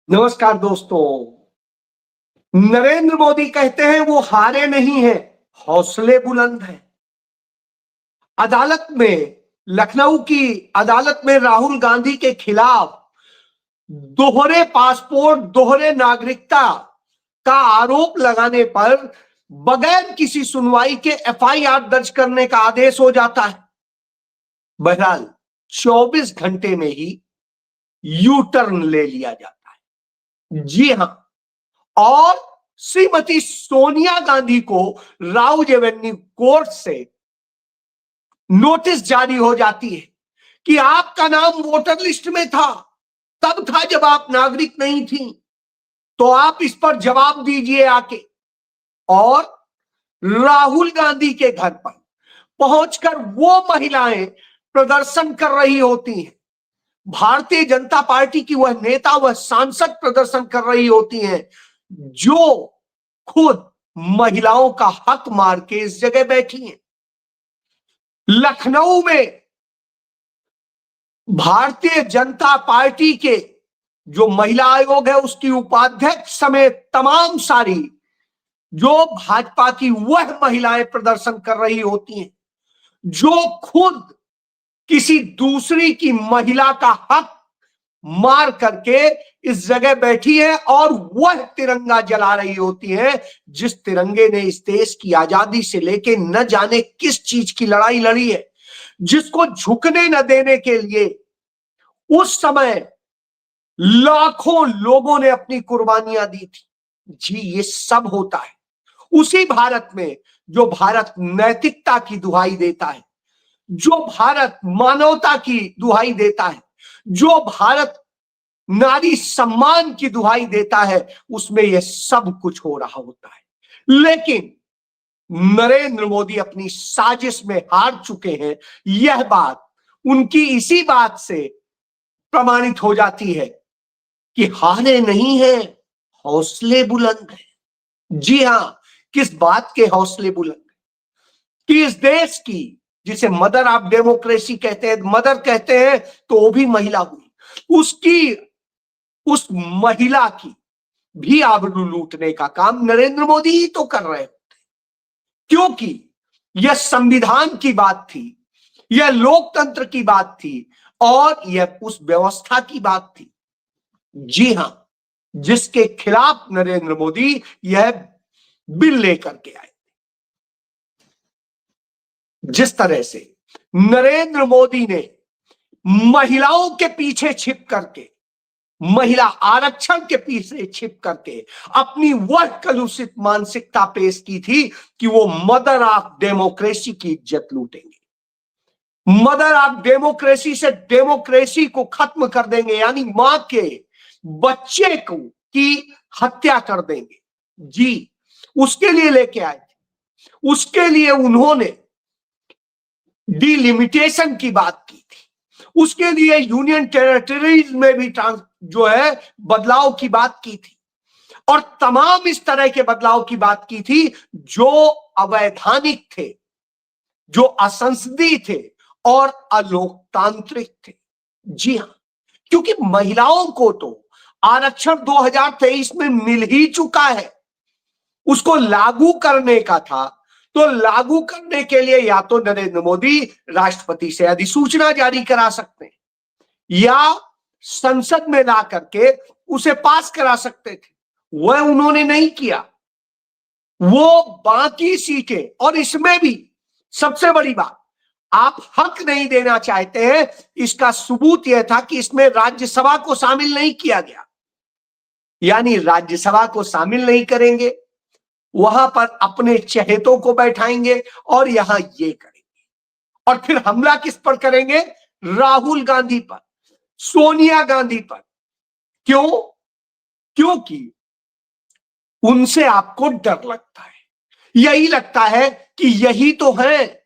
नमस्कार दोस्तों। नरेंद्र मोदी कहते हैं वो हारे नहीं हैं, हौसले बुलंद हैं। अदालत में, लखनऊ की अदालत में राहुल गांधी के खिलाफ दोहरे पासपोर्ट, दोहरे नागरिकता का आरोप लगाने पर बगैर किसी सुनवाई के एफआईआर दर्ज करने का आदेश हो जाता है। बहरहाल 24 घंटे में ही यू टर्न ले लिया जाता है। जी हां, और श्रीमती सोनिया गांधी को राउज एवेन्यू कोर्ट से नोटिस जारी हो जाती है कि आपका नाम वोटर लिस्ट में था, तब था जब आप नागरिक नहीं थी, तो आप इस पर जवाब दीजिए आके। और राहुल गांधी के घर पर पहुंचकर वो महिलाएं प्रदर्शन कर रही होती हैं, भारतीय जनता पार्टी की वह नेता, वह सांसद प्रदर्शन कर रही होती हैं जो खुद महिलाओं का हक मार के इस जगह बैठी हैं। लखनऊ में भारतीय जनता पार्टी के जो महिला आयोग है उसकी उपाध्यक्ष समेत तमाम सारी जो भाजपा की वह महिलाएं प्रदर्शन कर रही होती हैं जो खुद किसी दूसरी की महिला का हक मार करके इस जगह बैठी है और वह तिरंगा जला रही होती है जिस तिरंगे ने इस देश की आजादी से लेके न जाने किस चीज की लड़ाई लड़ी है, जिसको झुकने न देने के लिए उस समय लाखों लोगों ने अपनी कुर्बानियां दी थी। जी, ये सब होता है उसी भारत में जो भारत नैतिकता की दुहाई देता है, जो भारत मानवता की दुहाई देता है, जो भारत नारी सम्मान की दुहाई देता है, उसमें यह सब कुछ हो रहा होता है। लेकिन नरेंद्र मोदी अपनी साजिश में हार चुके हैं। यह बात उनकी इसी बात से प्रमाणित हो जाती है कि हारे नहीं है, हौसले बुलंद है। जी हां, किस बात के हौसले बुलंद कि इस देश की, जिसे मदर ऑफ डेमोक्रेसी कहते हैं, मदर कहते हैं तो वो भी महिला हुई, उसकी, उस महिला की भी आबरू लूटने का काम नरेंद्र मोदी ही तो कर रहे होते, क्योंकि यह संविधान की बात थी, यह लोकतंत्र की बात थी और यह उस व्यवस्था की बात थी, जी हां, जिसके खिलाफ नरेंद्र मोदी यह बिल लेकर के आए। जिस तरह से नरेंद्र मोदी ने महिलाओं के पीछे छिप करके, महिला आरक्षण के पीछे छिप करके अपनी वह कलुषित मानसिकता पेश की थी कि वो मदर ऑफ डेमोक्रेसी की इज्जत लूटेंगे, मदर ऑफ डेमोक्रेसी से डेमोक्रेसी को खत्म कर देंगे, यानी मां के बच्चे को की हत्या कर देंगे। जी, उसके लिए लेके आए थे, उसके लिए उन्होंने डिलिमिटेशन की बात की थी, उसके लिए यूनियन टेरिटरीज में भी जो है बदलाव की बात की थी और तमाम इस तरह के बदलाव की बात की थी जो अवैधानिक थे, जो असंसदीय थे और अलोकतांत्रिक थे। जी हां, क्योंकि महिलाओं को तो आरक्षण 2023 में मिल ही चुका है, उसको लागू करने का था, तो लागू करने के लिए या तो नरेंद्र मोदी राष्ट्रपति से अधिसूचना जारी करा सकते हैं या संसद में ला करके उसे पास करा सकते थे, वह उन्होंने नहीं किया। वो बाकी सीटें, और इसमें भी सबसे बड़ी बात, आप हक नहीं देना चाहते हैं, इसका सबूत यह था कि इसमें राज्यसभा को शामिल नहीं किया गया, यानी राज्यसभा को शामिल नहीं करेंगे, वहां पर अपने चहेतों को बैठाएंगे और यहां ये करेंगे और फिर हमला किस पर करेंगे? राहुल गांधी पर, सोनिया गांधी पर। क्यों? क्योंकि उनसे आपको डर लगता है, यही लगता है कि यही तो है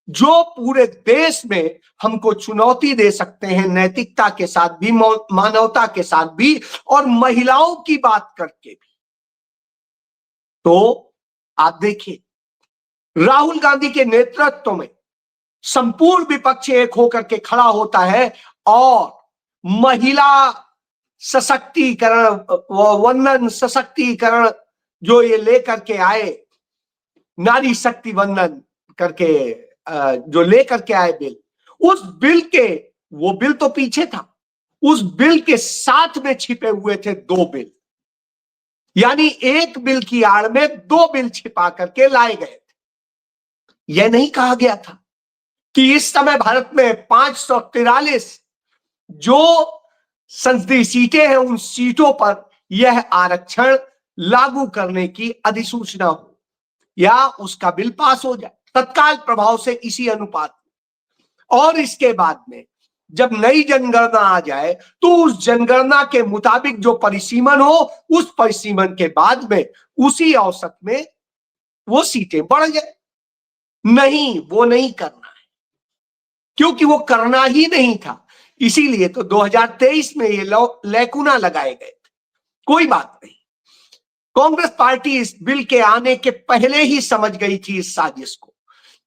जो पूरे देश में हमको चुनौती दे सकते हैं, नैतिकता के साथ भी, मानवता के साथ भी और महिलाओं की बात करके भी। तो आप देखिए, राहुल गांधी के नेतृत्व में संपूर्ण विपक्ष एक होकर के खड़ा होता है और महिला सशक्तिकरण, वंदन सशक्तिकरण जो ये लेकर के आए, नारी शक्ति वंदन करके जो लेकर के आए बिल, उस बिल के, वो बिल तो पीछे था, उस बिल के साथ में छिपे हुए थे दो बिल, यानी एक बिल की आड़ में दो बिल छिपा करके लाए गए थे। यह नहीं कहा गया था कि इस समय भारत में 543 जो संसदीय सीटें हैं, उन सीटों पर यह आरक्षण लागू करने की अधिसूचना हो या उसका बिल पास हो जाए तत्काल प्रभाव से इसी अनुपात में। और इसके बाद में जब नई जनगणना आ जाए तो उस जनगणना के मुताबिक जो परिसीमन हो, उस परिसीमन के बाद में उसी औसत में वो सीटें बढ़ जाए। नहीं, वो नहीं करना है, क्योंकि वो करना ही नहीं था। इसीलिए तो 2023 में ये लैकुना लगाए गए थे। कोई बात नहीं, कांग्रेस पार्टी इस बिल के आने के पहले ही समझ गई थी इस साजिश को,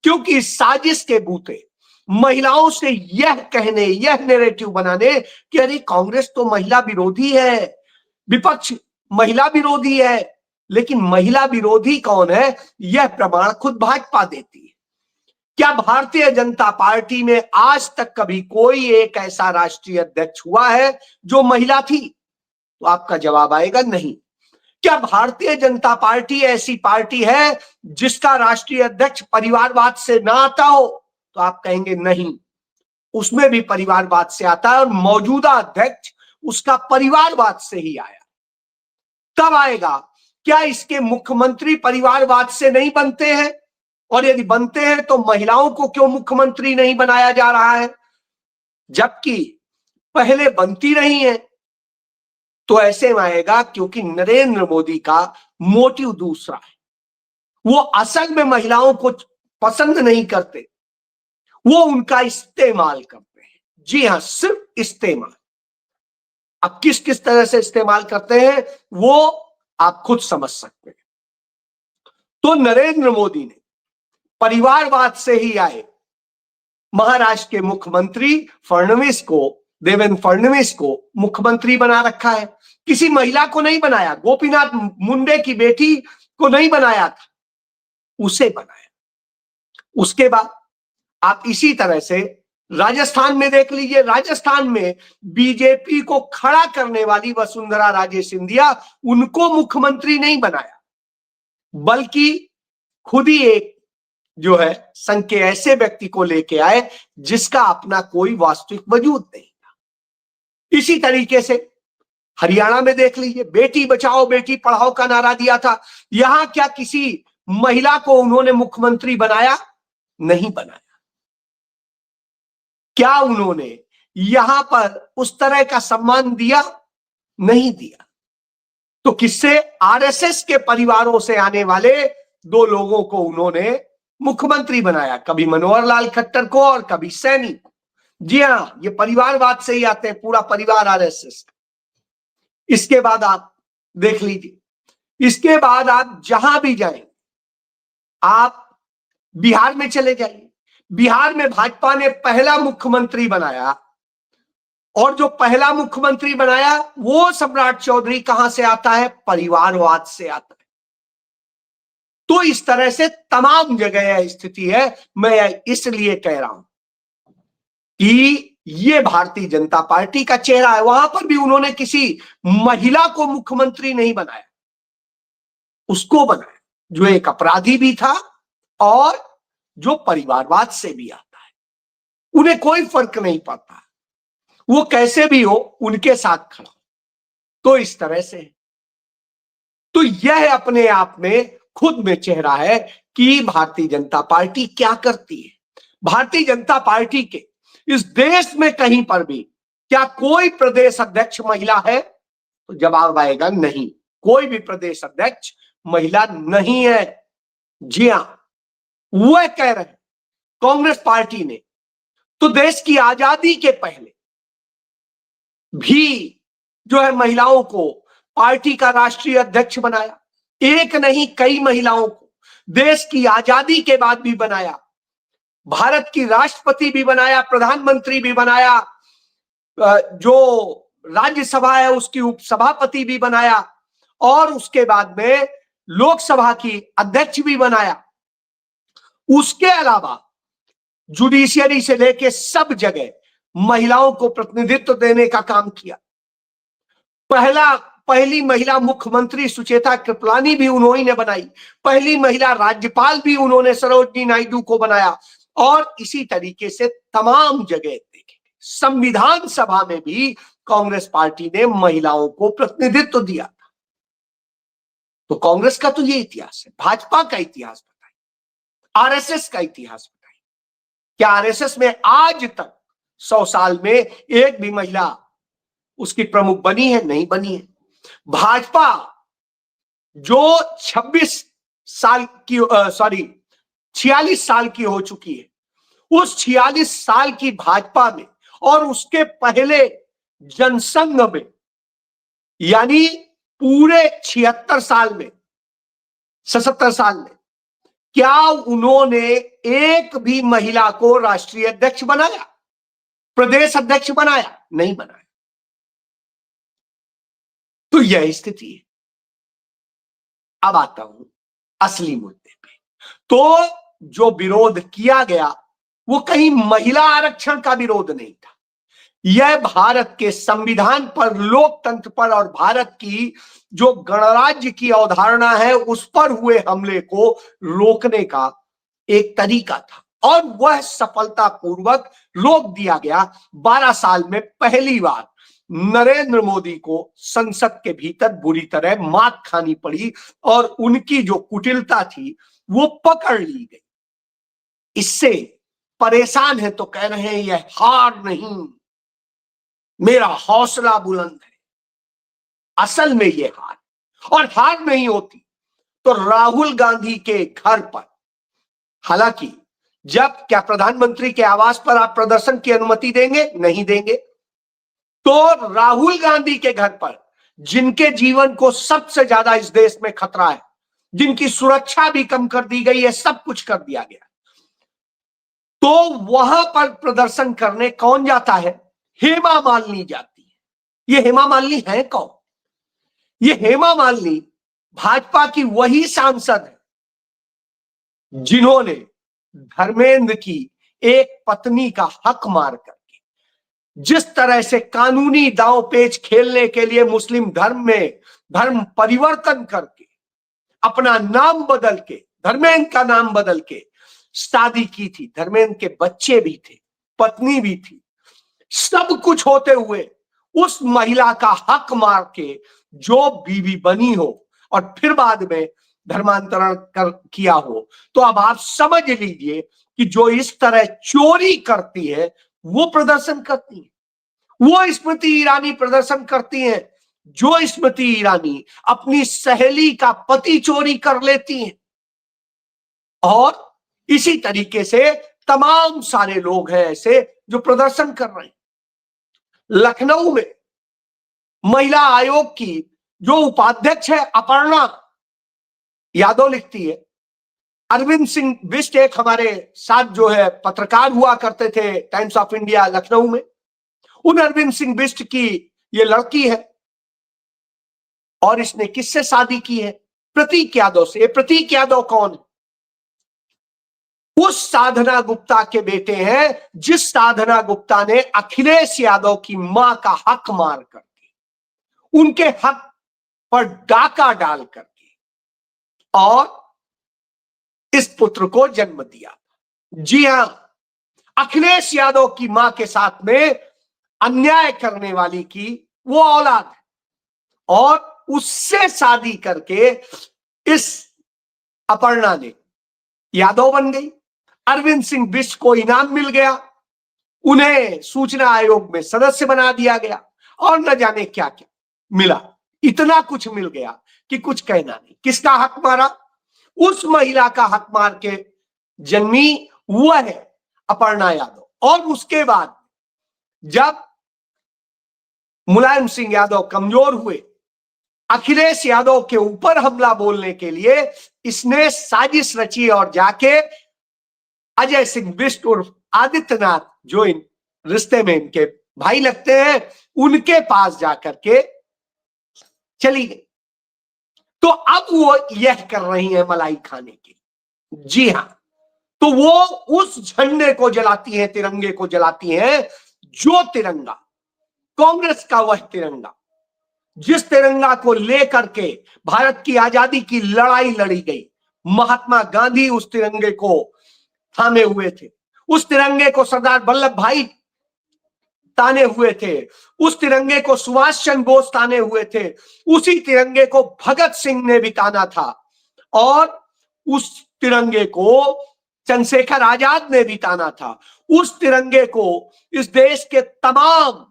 क्योंकि इस साजिश के बूते महिलाओं से यह कहने, यह नैरेटिव बनाने कि अरे कांग्रेस तो महिला विरोधी है, विपक्ष महिला विरोधी है। लेकिन महिला विरोधी कौन है, यह प्रमाण खुद भाजपा देती है। क्या भारतीय जनता पार्टी में आज तक कभी कोई एक ऐसा राष्ट्रीय अध्यक्ष हुआ है जो महिला थी? तो आपका जवाब आएगा नहीं। क्या भारतीय जनता पार्टी ऐसी पार्टी है जिसका राष्ट्रीय अध्यक्ष परिवारवाद से ना आता हो? तो आप कहेंगे नहीं, उसमें भी परिवारवाद से आता है और मौजूदा अध्यक्ष उसका परिवारवाद से ही आया। कब आएगा? क्या इसके मुख्यमंत्री परिवारवाद से नहीं बनते हैं? और यदि बनते हैं तो महिलाओं को क्यों मुख्यमंत्री नहीं बनाया जा रहा है, जबकि पहले बनती रही है? तो ऐसे में आएगा क्योंकि नरेंद्र मोदी का मोटिव दूसरा है। वो असल में महिलाओं को पसंद नहीं करते, वो उनका इस्तेमाल करते हैं। जी हां, सिर्फ इस्तेमाल। अब किस किस तरह से इस्तेमाल करते हैं वो आप खुद समझ सकते हैं। तो नरेंद्र मोदी ने परिवारवाद से ही आए महाराष्ट्र के मुख्यमंत्री फडणवीस को, देवेंद्र फडणवीस को मुख्यमंत्री बना रखा है। किसी महिला को नहीं बनाया, गोपीनाथ मुंडे की बेटी को नहीं बनाया था, उसे बनाया। उसके बाद आप इसी तरह से राजस्थान में देख लीजिए, राजस्थान में बीजेपी को खड़ा करने वाली वसुंधरा राजे सिंधिया, उनको मुख्यमंत्री नहीं बनाया, बल्कि खुद ही एक जो है संघ के ऐसे व्यक्ति को लेके आए जिसका अपना कोई वास्तविक वजूद नहीं था। इसी तरीके से हरियाणा में देख लीजिए, बेटी बचाओ बेटी पढ़ाओ का नारा दिया था। यहां क्या किसी महिला को उन्होंने मुख्यमंत्री बनाया? नहीं बनाया। क्या उन्होंने यहां पर उस तरह का सम्मान दिया? नहीं दिया। तो किससे? आरएसएस के परिवारों से आने वाले दो लोगों को उन्होंने मुख्यमंत्री बनाया, कभी मनोहर लाल खट्टर को और कभी सैनी को। जी हां, ये परिवारवाद से ही आते हैं, पूरा परिवार आरएसएस। इसके बाद आप देख लीजिए, इसके बाद आप जहां भी जाएं, आप बिहार में चले जाइए, बिहार में भाजपा ने पहला मुख्यमंत्री बनाया, और जो पहला मुख्यमंत्री बनाया वो सम्राट चौधरी कहां से आता है? परिवारवाद से आता है। तो इस तरह से तमाम जगह यह स्थिति है। मैं इसलिए कह रहा हूं कि ये भारतीय जनता पार्टी का चेहरा है। वहां पर भी उन्होंने किसी महिला को मुख्यमंत्री नहीं बनाया, उसको बनाया जो एक अपराधी भी था और जो परिवारवाद से भी आता है। उन्हें कोई फर्क नहीं पड़ता, वो कैसे भी हो उनके साथ खड़ा। तो इस तरह से, तो यह अपने आप में खुद में चेहरा है कि भारतीय जनता पार्टी क्या करती है। भारतीय जनता पार्टी के इस देश में कहीं पर भी क्या कोई प्रदेश अध्यक्ष महिला है? तो जवाब आएगा नहीं, कोई भी प्रदेश अध्यक्ष महिला नहीं है। जी हां, वह कह रहे हैं कांग्रेस पार्टी ने तो देश की आजादी के पहले भी जो है महिलाओं को पार्टी का राष्ट्रीय अध्यक्ष बनाया। एक नहीं, कई महिलाओं को देश की आजादी के बाद भी बनाया, भारत की राष्ट्रपति भी बनाया, प्रधानमंत्री भी बनाया, जो राज्यसभा है उसकी उपसभापति भी बनाया और उसके बाद में लोकसभा की अध्यक्ष भी बनाया। उसके अलावा जुडिशियरी से लेके सब जगह महिलाओं को प्रतिनिधित्व देने का काम किया। पहली महिला मुख्यमंत्री सुचेता कृपलानी भी उन्होंने ने बनाई। पहली महिला राज्यपाल भी उन्होंने सरोजिनी नायडू को बनाया। और इसी तरीके से तमाम जगह देखें, संविधान सभा में भी कांग्रेस पार्टी ने महिलाओं को प्रतिनिधित्व दिया था। तो कांग्रेस का तो ये इतिहास है। भाजपा का इतिहास बताइए, आरएसएस का इतिहास बताइए। क्या आरएसएस में आज तक 100 साल में एक भी महिला उसकी प्रमुख बनी है? नहीं बनी है। भाजपा जो 46 साल की 46 साल की हो चुकी है, उस 46 साल की भाजपा में और उसके पहले जनसंघ में, यानी पूरे 76 साल में, 77 साल में, क्या उन्होंने एक भी महिला को राष्ट्रीय अध्यक्ष बनाया, प्रदेश अध्यक्ष बनाया? नहीं बनाया। तो यह स्थिति है। अब आता हूं असली मुद्दे पे। तो जो विरोध किया गया वो कहीं महिला आरक्षण का विरोध नहीं था। यह भारत के संविधान पर, लोकतंत्र पर और भारत की जो गणराज्य की अवधारणा है उस पर हुए हमले को रोकने का एक तरीका था और वह सफलतापूर्वक रोक दिया गया। 12 साल में पहली बार नरेंद्र मोदी को संसद के भीतर बुरी तरह मात खानी पड़ी और उनकी जो कुटिलता थी वो पकड़ ली गई। इससे परेशान है तो कह रहे हैं यह हार नहीं, मेरा हौसला बुलंद है। असल में यह हार, और हार नहीं होती तो राहुल गांधी के घर पर, हालांकि जब क्या प्रधानमंत्री के आवास पर आप प्रदर्शन की अनुमति देंगे? नहीं देंगे। तो राहुल गांधी के घर पर, जिनके जीवन को सबसे ज्यादा इस देश में खतरा है, जिनकी सुरक्षा भी कम कर दी गई है, सब कुछ कर दिया गया, तो वहां पर प्रदर्शन करने कौन जाता है? हेमा मालिनी जाती है। ये हेमा मालिनी है कौन? ये हेमा मालिनी भाजपा की वही सांसद है जिन्होंने धर्मेंद्र की एक पत्नी का हक मार करके, जिस तरह से कानूनी दांव पेच खेलने के लिए मुस्लिम धर्म में धर्म परिवर्तन करके, अपना नाम बदल के, धर्मेंद्र का नाम बदल के शादी की थी। धर्मेंद्र के बच्चे भी थे, पत्नी भी थी, सब कुछ होते हुए उस महिला का हक मार के जो बीवी बनी हो और फिर बाद में धर्मांतरण किया हो, तो अब आप समझ लीजिए कि जो इस तरह चोरी करती है वो प्रदर्शन करती है। वो स्मृति ईरानी प्रदर्शन करती है, जो स्मृति ईरानी अपनी सहेली का पति चोरी कर लेती हैं। और इसी तरीके से तमाम सारे लोग हैं ऐसे जो प्रदर्शन कर रहे हैं। लखनऊ में महिला आयोग की जो उपाध्यक्ष है अपर्णा यादव लिखती है, अरविंद सिंह बिष्ट एक हमारे साथ जो है पत्रकार हुआ करते थे टाइम्स ऑफ इंडिया लखनऊ में, उन अरविंद सिंह बिष्ट की ये लड़की है और इसने किससे शादी की है? प्रतीक यादव से। प्रतीक यादव कौन है? उस साधना गुप्ता के बेटे हैं जिस साधना गुप्ता ने अखिलेश यादव की मां का हक मार करके, उनके हक पर डाका डाल करके और इस पुत्र को जन्म दिया। जी हां, अखिलेश यादव की मां के साथ में अन्याय करने वाली की वो औलाद है और उससे शादी करके इस अपर्णा ने यादव बन गई। अरविंद सिंह बिष्ट को इनाम मिल गया, उन्हें सूचना आयोग में सदस्य बना दिया गया और न जाने क्या क्या मिला। इतना कुछ मिल गया कि कुछ कहना नहीं। किसका हक मारा? उस महिला का हक मार के जन्मी वह है अपर्णा यादव। और उसके बाद जब मुलायम सिंह यादव कमजोर हुए, अखिलेश यादव के ऊपर हमला बोलने के लिए इसने साजिश रची और जाके अजय सिंह बिष्ट और आदित्यनाथ जो इन रिश्ते में इनके भाई लगते हैं उनके पास जाकर के चली गई। तो अब वो यह कर रही है मलाई खाने की। जी हां, तो वो उस झंडे को जलाती है, तिरंगे को जलाती है, जो तिरंगा कांग्रेस का, वह तिरंगा जिस तिरंगा को लेकर के भारत की आजादी की लड़ाई लड़ी गई। महात्मा गांधी उस तिरंगे को थामे हुए थे, उस तिरंगे को सरदार वल्लभ भाई ताने हुए थे, उस तिरंगे को सुभाष चंद्र बोस ताने हुए थे, उसी तिरंगे को भगत सिंह ने भी ताना था, और उस तिरंगे को चंद्रशेखर आजाद ने भी ताना था। उस तिरंगे को इस देश के तमाम,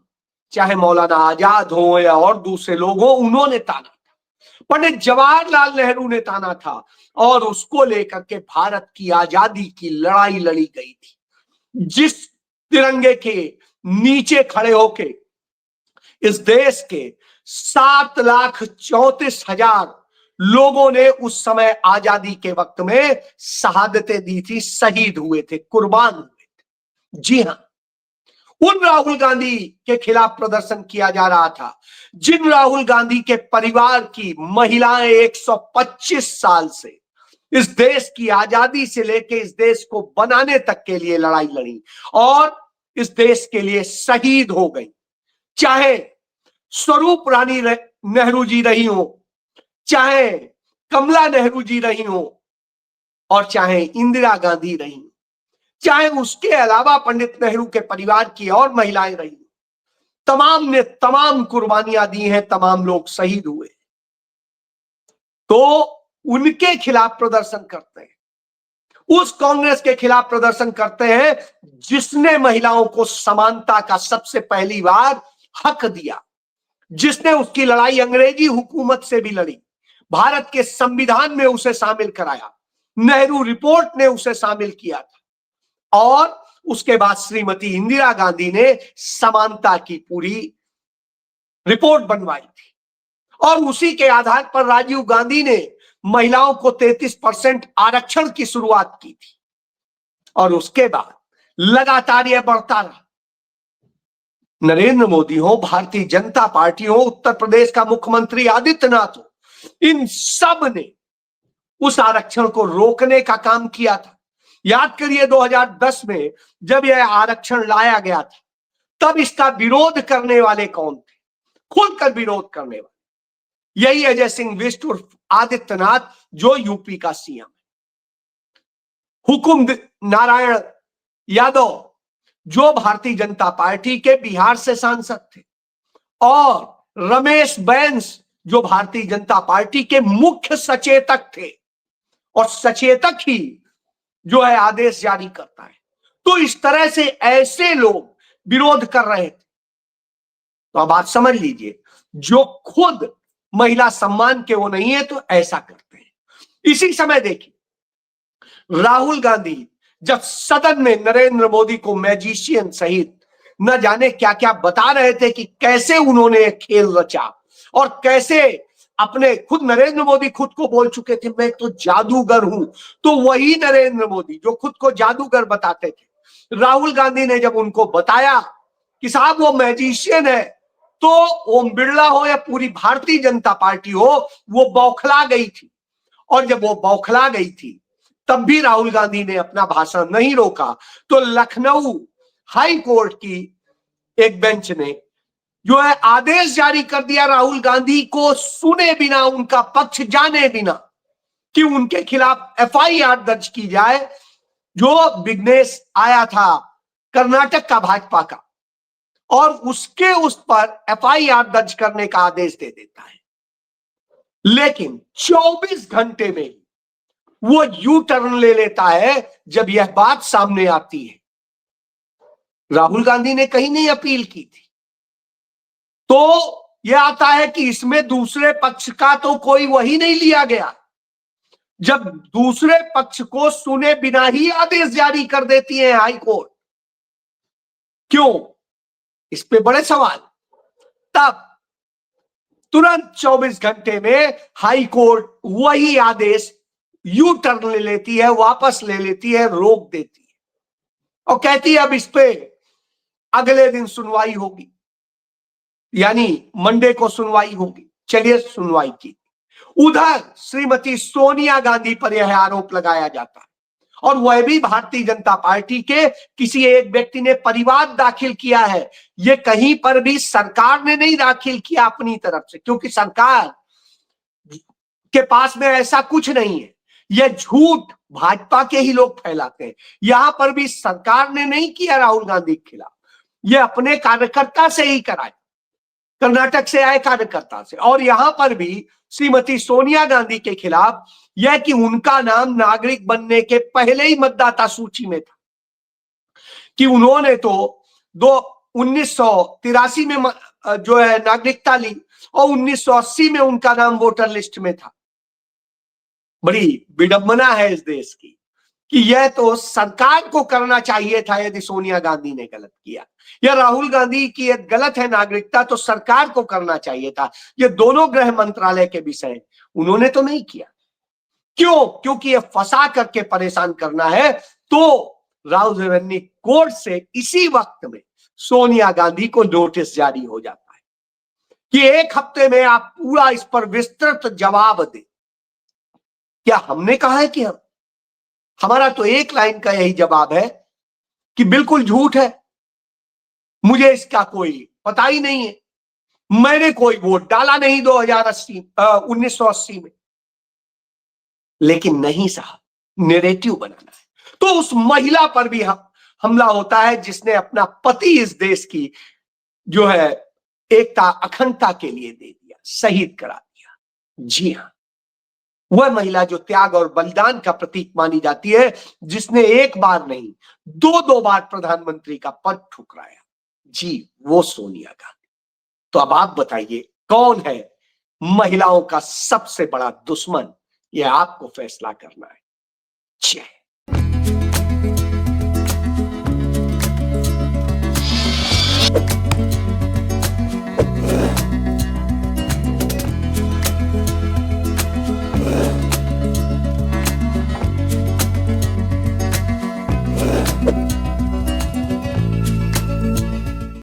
चाहे मौलाना आजाद हो या और दूसरे लोग हो, उन्होंने ताना था, पंडित जवाहरलाल नेहरू ने ताना था, और उसको लेकर के भारत की आजादी की लड़ाई लड़ी गई थी। जिस तिरंगे के नीचे खड़े होके इस देश के 7,34,000 लोगों ने उस समय आजादी के वक्त में शहादतें दी थी, शहीद हुए थे, कुर्बान हुए थे। जी हां, उन राहुल गांधी के खिलाफ प्रदर्शन किया जा रहा था, जिन राहुल गांधी के परिवार की महिलाएं 125 साल से इस देश की आजादी से लेकर इस देश को बनाने तक के लिए लड़ाई लड़ी और इस देश के लिए शहीद हो गई। चाहे स्वरूप रानी नेहरू जी रही हो, चाहे कमला नेहरू जी रही हो, और चाहे इंदिरा गांधी रही, चाहे उसके अलावा पंडित नेहरू के परिवार की और महिलाएं रही, तमाम ने तमाम कुर्बानियां दी हैं, तमाम लोग शहीद हुए। तो उनके खिलाफ प्रदर्शन करते हैं, उस कांग्रेस के खिलाफ प्रदर्शन करते हैं जिसने महिलाओं को समानता का सबसे पहली बार हक दिया, जिसने उसकी लड़ाई अंग्रेजी हुकूमत से भी लड़ी, भारत के संविधान में उसे शामिल कराया, नेहरू रिपोर्ट ने उसे शामिल किया था, और उसके बाद श्रीमती इंदिरा गांधी ने समानता की पूरी रिपोर्ट बनवाई थी, और उसी के आधार पर राजीव गांधी ने महिलाओं को 33% आरक्षण की शुरुआत की थी, और उसके बाद लगातार यह बढ़ता रहा। नरेंद्र मोदी हो, भारतीय जनता पार्टी हो, उत्तर प्रदेश का मुख्यमंत्री आदित्यनाथ हो, इन सब ने उस आरक्षण को रोकने का काम किया था। याद करिए 2010 में जब यह आरक्षण लाया गया था, तब इसका विरोध करने वाले कौन थे? खुलकर विरोध करने वाले यही अजय सिंह बिष्ट उर्फ आदित्यनाथ, जो यूपी का सीएम है, हुकुम नारायण यादव, जो भारतीय जनता पार्टी के बिहार से सांसद थे, और रमेश बैस, जो भारतीय जनता पार्टी के मुख्य सचेतक थे, और सचेतक ही जो है आदेश जारी करता है। तो इस तरह से ऐसे लोग विरोध कर रहे थे। तो अब आप समझ लीजिए, जो खुद महिला सम्मान के वो नहीं है, तो ऐसा करते हैं। इसी समय देखिए, राहुल गांधी जब सदन में नरेंद्र मोदी को मैजिशियन सहित न जाने क्या क्या बता रहे थे कि कैसे उन्होंने खेल रचा, और कैसे अपने, खुद नरेंद्र मोदी खुद को बोल चुके थे मैं तो जादूगर हूं, तो वही नरेंद्र मोदी जो खुद को जादूगर बताते थे, राहुल गांधी ने जब उनको बताया कि साहब वो मैजिशियन है, तो ओम बिरला हो या पूरी भारतीय जनता पार्टी हो, वो बौखला गई थी। और जब वो बौखला गई थी, तब भी राहुल गांधी ने अपना भाषण नहीं रोका। तो लखनऊ हाई कोर्ट की एक बेंच ने जो है आदेश जारी कर दिया राहुल गांधी को सुने बिना, उनका पक्ष जाने बिना, कि उनके खिलाफ एफआईआर दर्ज की जाए, जो विघ्नेश आया था कर्नाटक का भाजपा का, और उसके उस पर एफआईआर दर्ज करने का आदेश दे देता है। लेकिन 24 घंटे में वो यू टर्न ले लेता है जब यह बात सामने आती है। राहुल गांधी ने कहीं नहीं अपील की थी, तो यह आता है कि इसमें दूसरे पक्ष का तो कोई वही नहीं लिया गया, जब दूसरे पक्ष को सुने बिना ही आदेश जारी कर देती है हाई कोर्ट। क्यों? इस पे बड़े सवाल। तब तुरंत 24 घंटे में हाई कोर्ट वही आदेश यू टर्न ले लेती है, वापस ले लेती है, रोक देती है, और कहती है अब इस पे अगले दिन सुनवाई होगी, यानी मंडे को सुनवाई होगी। चलिए सुनवाई की। उधर श्रीमती सोनिया गांधी पर यह आरोप लगाया जाता है, और वह भी भारतीय जनता पार्टी के किसी एक व्यक्ति ने परिवाद दाखिल किया है। यह कहीं पर भी सरकार ने नहीं दाखिल किया अपनी तरफ से, क्योंकि सरकार के पास में ऐसा कुछ नहीं है। यह झूठ भाजपा के ही लोग फैलाते हैं। यहां पर भी सरकार ने नहीं किया राहुल गांधी के खिलाफ, यह अपने कार्यकर्ता से ही कराया, कर्नाटक से आए कार्यकर्ता से। और यहां पर भी श्रीमती सोनिया गांधी के खिलाफ यह कि उनका नाम नागरिक बनने के पहले ही मतदाता सूची में था, कि उन्होंने तो 1983 में जो है नागरिकता ली, और 1980 में उनका नाम वोटर लिस्ट में था। बड़ी विडंबना है इस देश की कि यह तो सरकार को करना चाहिए था यदि सोनिया गांधी ने गलत किया, या राहुल गांधी की यह गलत है नागरिकता तो सरकार को करना चाहिए था। ये दोनों गृह मंत्रालय के विषय, उन्होंने तो नहीं किया। क्यों? क्योंकि ये फंसा करके परेशान करना है। तो राहुल रेवन्यू कोर्ट से इसी वक्त में सोनिया गांधी को नोटिस जारी हो जाता है कि 1 हफ्ते में आप पूरा इस पर विस्तृत जवाब दें। क्या हमने कहा है कि हमारा तो एक लाइन का यही जवाब है कि बिल्कुल झूठ है, मुझे इसका कोई पता ही नहीं है, मैंने कोई वोट डाला नहीं 1980 में। लेकिन नहीं साहब, नैरेटिव बनाना है तो उस महिला पर भी हमला होता है जिसने अपना पति इस देश की जो है एकता अखंडता के लिए दे दिया, शहीद करा दिया। जी हां, वह महिला जो त्याग और बलिदान का प्रतीक मानी जाती है, जिसने एक बार नहीं 2 बार प्रधानमंत्री का पद ठुकराया, जी वो सोनिया गांधी। तो अब आप बताइए कौन है महिलाओं का सबसे बड़ा दुश्मन? यह आपको फैसला करना है। जय